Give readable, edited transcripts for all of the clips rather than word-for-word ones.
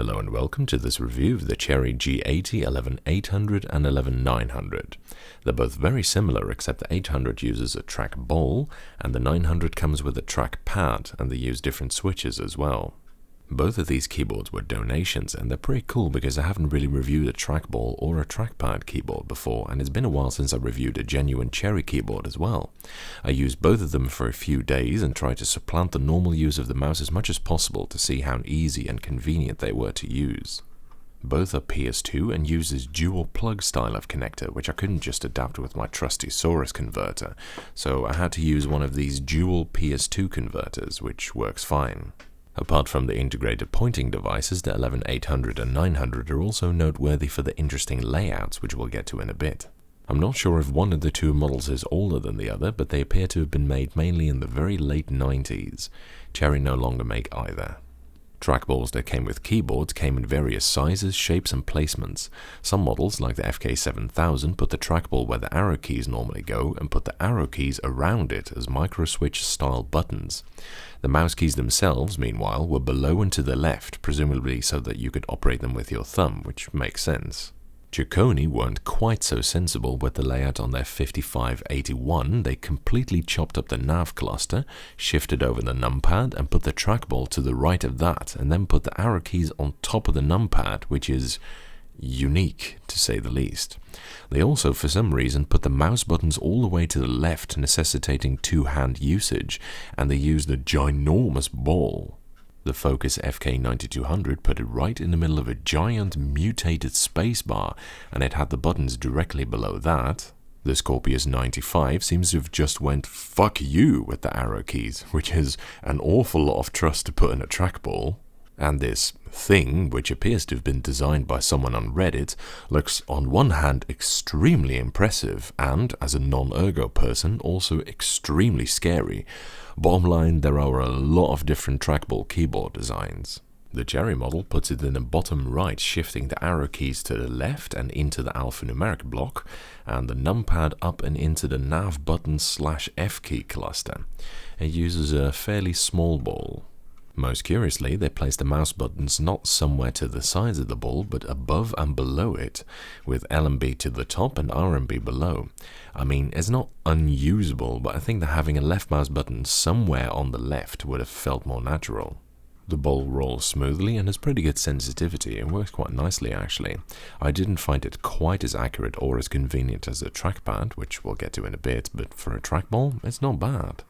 Hello and welcome to this review of the Cherry G80-11800 and 11900. They're both very similar except the 800 uses a trackball and the 900 comes with a trackpad, and they use different switches as well. Both of these keyboards were donations, and they're pretty cool because I haven't really reviewed a trackball or a trackpad keyboard before, and it's been a while since I reviewed a genuine Cherry keyboard as well. I used both of them for a few days and tried to supplant the normal use of the mouse as much as possible to see how easy and convenient they were to use. Both are PS2 and uses dual plug style of connector, which I couldn't just adapt with my trusty Saurus converter, so I had to use one of these dual PS2 converters, which works fine. Apart from the integrated pointing devices, the 11800 and 900 are also noteworthy for the interesting layouts, which we'll get to in a bit. I'm not sure if one of the two models is older than the other, but they appear to have been made mainly in the very late 90s. Cherry no longer make either. Trackballs that came with keyboards came in various sizes, shapes and placements. Some models, like the FK7000, put the trackball where the arrow keys normally go and put the arrow keys around it as micro-switch style buttons. The mouse keys themselves, meanwhile, were below and to the left, presumably so that you could operate them with your thumb, which makes sense. Chicone weren't quite so sensible with the layout on their 5581. They completely chopped up the nav cluster, shifted over the numpad and put the trackball to the right of that, and then put the arrow keys on top of the numpad, which is unique to say the least. They also, for some reason, put the mouse buttons all the way to the left, necessitating two-hand usage, and they used a ginormous ball. The Focus FK9200 put it right in the middle of a giant mutated spacebar, and it had the buttons directly below that. The Scorpius 95 seems to have just went fuck you with the arrow keys, which is an awful lot of trust to put in a trackball. And this thing, which appears to have been designed by someone on Reddit, looks on one hand extremely impressive and, as a non-ergo person, also extremely scary. Bottom line, there are a lot of different trackball keyboard designs. The Cherry model puts it in the bottom right, shifting the arrow keys to the left and into the alphanumeric block, and the numpad up and into the nav button / F key cluster. It uses a fairly small ball. Most curiously, they place the mouse buttons not somewhere to the sides of the ball, but above and below it, with L and B to the top and R and B below. I mean, it's not unusable, but I think that having a left mouse button somewhere on the left would have felt more natural. The ball rolls smoothly and has pretty good sensitivity. It works quite nicely, actually. I didn't find it quite as accurate or as convenient as a trackpad, which we'll get to in a bit, but for a trackball, it's not bad.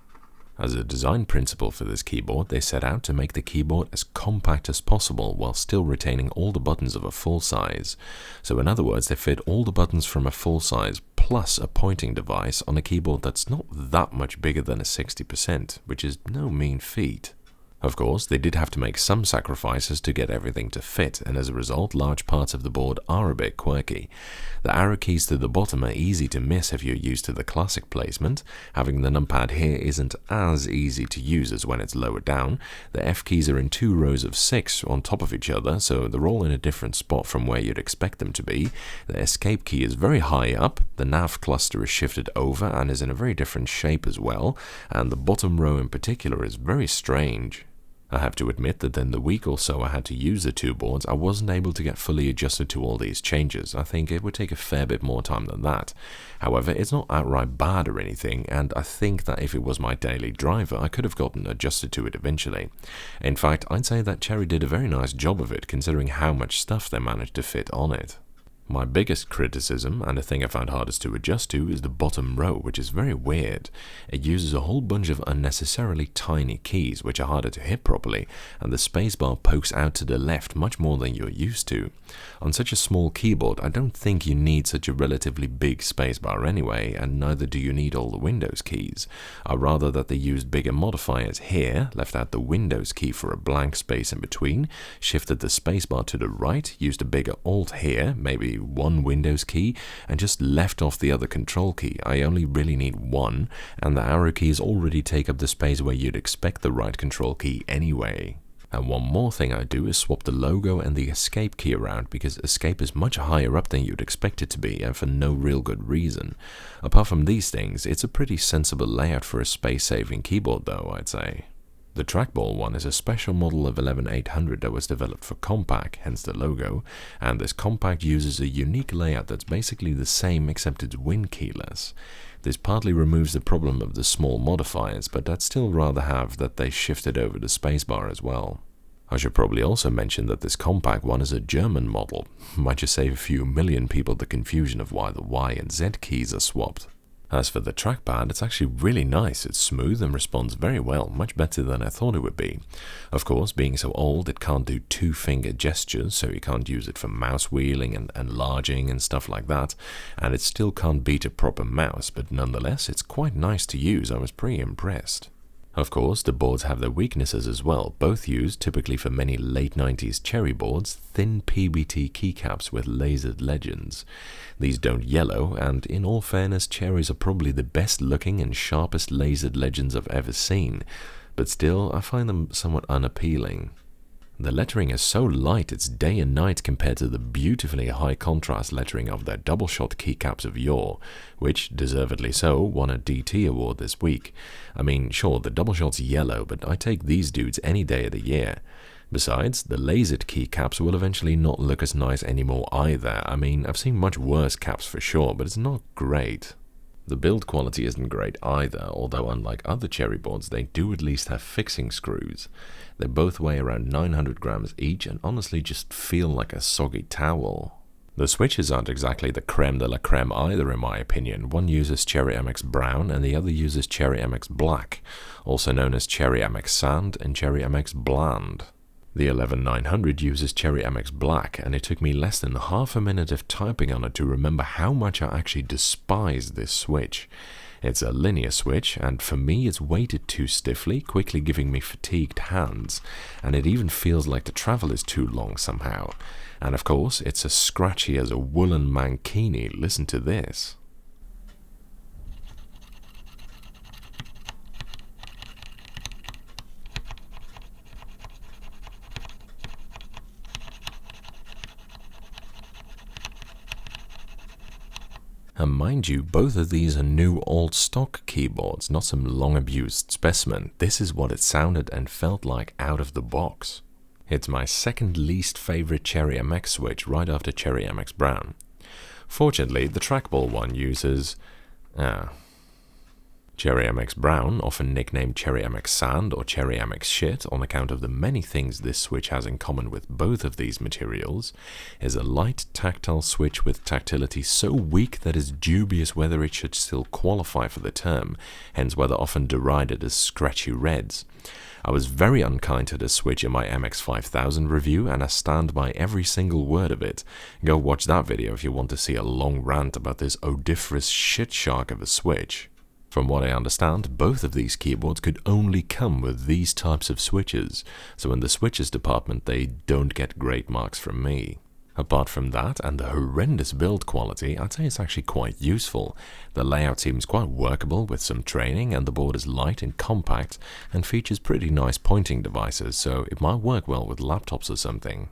As a design principle for this keyboard, they set out to make the keyboard as compact as possible while still retaining all the buttons of a full size. So in other words, they fit all the buttons from a full size plus a pointing device on a keyboard that's not that much bigger than a 60%, which is no mean feat. Of course, they did have to make some sacrifices to get everything to fit, and as a result, large parts of the board are a bit quirky. The arrow keys to the bottom are easy to miss if you're used to the classic placement. Having the numpad here isn't as easy to use as when it's lower down. The F keys are in 2 rows of 6 on top of each other, so they're all in a different spot from where you'd expect them to be. The escape key is very high up, the nav cluster is shifted over and is in a very different shape as well, and the bottom row in particular is very strange. I have to admit that in the week or so I had to use the two boards, I wasn't able to get fully adjusted to all these changes. I think it would take a fair bit more time than that. However, it's not outright bad or anything, and I think that if it was my daily driver, I could have gotten adjusted to it eventually. In fact, I'd say that Cherry did a very nice job of it, considering how much stuff they managed to fit on it. My biggest criticism, and the thing I found hardest to adjust to, is the bottom row, which is very weird. It uses a whole bunch of unnecessarily tiny keys, which are harder to hit properly, and the spacebar pokes out to the left much more than you're used to. On such a small keyboard, I don't think you need such a relatively big spacebar anyway, and neither do you need all the Windows keys. I'd rather that they used bigger modifiers here, left out the Windows key for a blank space in between, shifted the spacebar to the right, used a bigger Alt here, maybe one Windows key, and just left off the other control key. I only really need one, and the arrow keys already take up the space where you'd expect the right control key anyway. And one more thing I do is swap the logo and the escape key around, because escape is much higher up than you'd expect it to be, and for no real good reason. Apart from these things, it's a pretty sensible layout for a space-saving keyboard though, I'd say. The Trackball one is a special model of 11800 that was developed for compact, hence the logo, and this compact uses a unique layout that's basically the same except it's win keyless. This partly removes the problem of the small modifiers, but I'd still rather have that they shifted over the spacebar as well. I should probably also mention that this compact one is a German model. Might just save a few million people the confusion of why the Y and Z keys are swapped. As for the trackpad, it's actually really nice. It's smooth and responds very well, much better than I thought it would be. Of course, being so old, it can't do two-finger gestures, so you can't use it for mouse wheeling and enlarging and stuff like that, and it still can't beat a proper mouse, but nonetheless, it's quite nice to use. I was pretty impressed. Of course, the boards have their weaknesses as well, both used typically for many late 90s Cherry boards, thin PBT keycaps with lasered legends. These don't yellow, and in all fairness, Cherries are probably the best looking and sharpest lasered legends I've ever seen, but still, I find them somewhat unappealing. The lettering is so light it's day and night compared to the beautifully high contrast lettering of their double-shot keycaps of yore, which, deservedly so, won a DT award this week. I mean, sure, the double-shot's yellow, but I take these dudes any day of the year. Besides, the lasered keycaps will eventually not look as nice anymore either. I mean, I've seen much worse caps for sure, but it's not great. The build quality isn't great either, although unlike other Cherry boards, they do at least have fixing screws. They both weigh around 900 grams each and honestly just feel like a soggy towel. The switches aren't exactly the creme de la creme either in my opinion. One uses Cherry MX Brown and the other uses Cherry MX Black, also known as Cherry MX Sand and Cherry MX Bland. The 11900 uses Cherry MX Black, and it took me less than half a minute of typing on it to remember how much I actually despise this switch. It's a linear switch, and for me it's weighted too stiffly, quickly giving me fatigued hands, and it even feels like the travel is too long somehow. And of course, it's as scratchy as a woolen mankini. Listen to this. And mind you, both of these are new old stock keyboards, not some long abused specimen. This is what it sounded and felt like out of the box. It's my second least favorite Cherry MX switch, right after Cherry MX Brown. Fortunately, the Trackball one uses Cherry MX Brown, often nicknamed Cherry MX Sand or Cherry MX Shit on account of the many things this switch has in common with both of these materials, is a light tactile switch with tactility so weak that it's dubious whether it should still qualify for the term, hence why they're often derided as scratchy reds. I was very unkind to this switch in my MX5000 review, and I stand by every single word of it. Go watch that video if you want to see a long rant about this odiferous shit shark of a switch. From what I understand, both of these keyboards could only come with these types of switches, so in the switches department they don't get great marks from me. Apart from that and the horrendous build quality, I'd say it's actually quite useful. The layout seems quite workable with some training, and the board is light and compact and features pretty nice pointing devices, so it might work well with laptops or something.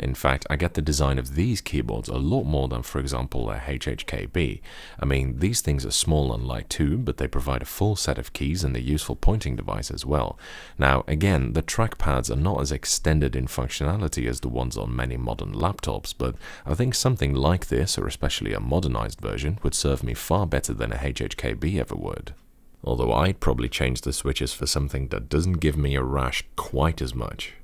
In fact, I get the design of these keyboards a lot more than, for example, a HHKB. I mean, these things are small and light too, but they provide a full set of keys and a useful pointing device as well. Now, again, the trackpads are not as extended in functionality as the ones on many modern laptops, but I think something like this, or especially a modernized version, would serve me far better than a HHKB ever would. Although I'd probably change the switches for something that doesn't give me a rash quite as much.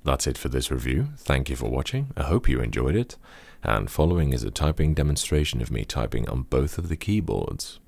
That's it for this review. Thank you for watching. I hope you enjoyed it. And following is a typing demonstration of me typing on both of the keyboards.